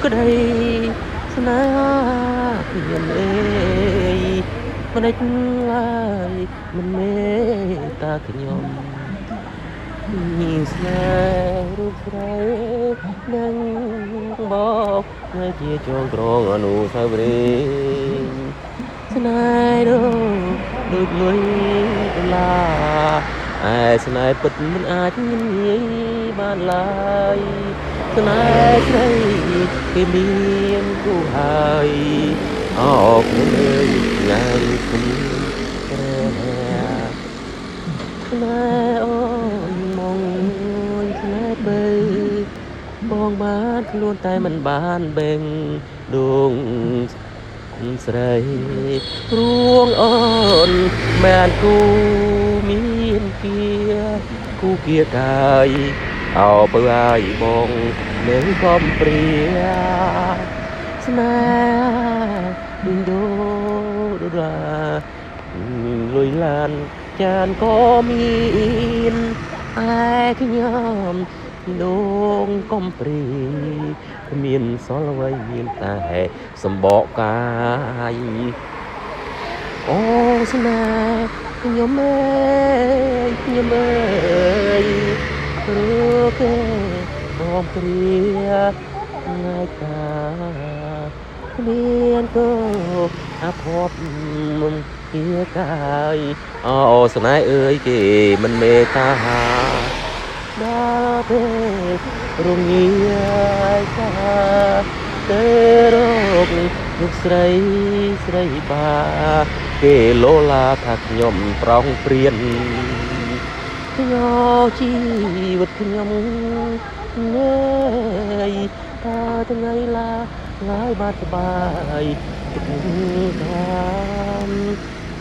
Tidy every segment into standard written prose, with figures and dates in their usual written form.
ក្ដីស្នេហាគ្មានអេមិនដេចឡើយមិនមេតាខ្ញុំញីស្នេហ៍រូបស្រីនឹងបោកនៅជាចងក្រងអនុស្សាវរីយ៍ស្នេហ៍ដូចលុយដុល្លារឯស្នេហ៍ពិតមិនអាចងាយបានឡើយស្នេហ៍ស្រីគេមានគូហើយអរគុណអើយថ្ងៃគុំក្រែស្នេហ៍អូនមកស្នេហ៍បើបងបានខ្លួនតែមិនបានបេងដួងស្រីរួងអូនមែនគូមានគូគៀកាយអោបើឲ្យបងនៅកំព្រាស្នេហ៍ដូរាលុយឡានចានក៏មានឯខ្ញុំដងកំព្រីគ្មានសល់អ្វីមានតែសម្បកកាយអូស្នេហ៍ខ្ញុំអើយខ្ញុំអើយព្រោះគេបងព្រាថ្ងៃតាគ្មានក៏អភ័ព្វជាកាយអូស្នេហ៍អើយគេមិនមេត្តាដល់ពេលរងាចាទៅរកលោកស្រីបាគេលោឡាថាខ្ញុំប្រងព្រានខ្ញុំជីវិតខ្ញុំនឿយតើថ្ងៃឡាងាយបានសបាយទុកតាម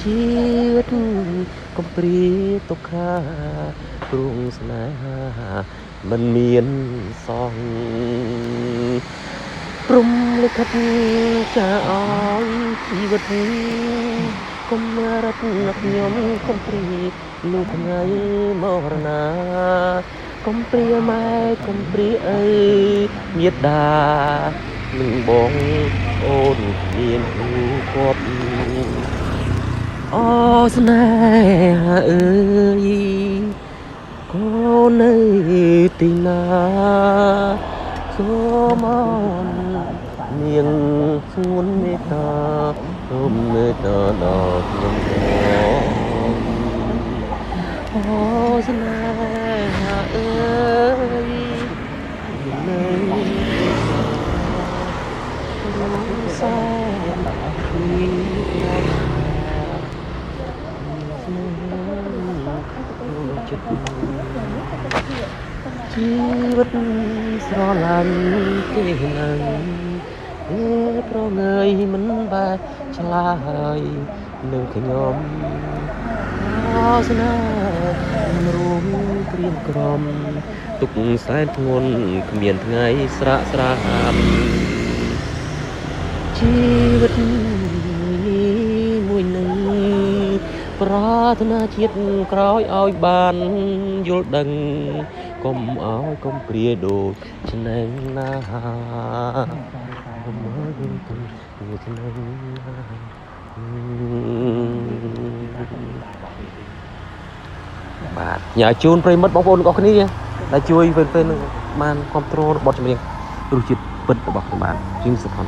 ជីវិតកំព្រាទុកខាព្រោះស្នេហាមិនមានសងព្រំលិខិតចាឲ្យជីវិតកុំរត់ខ្ញុំកំព្រាលោកថ្ងៃមរណាកំព្រាម៉ែកំព្រាអើមេត្តានឹងបងអូនមានគូគប់អូស្នេហាអើយកូននៅទីណាសូមអូននាងស្ងួនមេត្តាសូមមេត្តាដល់ខ្ញុំអូស្នេហាអើយនៅសែនជីវិតស្រឡាញ់គេនឹងប្រងើយមិនបែកឆ្លាយនឹងខ្ញុំអស្នេហ៍រួមក្រៀមក្រំទុកសែនធ្ងន់គ្មានថ្ងៃស្រាក់ស្រាមជីវិតមួយនឹងប្រាថ្នាជាតិក្រោយឲ្យបានយល់ដឹងកុំឲ្យកុំព្រាយដូចឆ្នាំណាកុំឲ្យយល់ទៅដូចឆ្នាំណាបាទញ៉ាជូនប្រិមិត្តបងប្អូនទាំងអស់គ្នាដែលជួយពេលបានគ្រប់គ្រងបទចម្រៀងរសជាតិពិតរបស់ខ្ញុំបាទជាងសុខភាព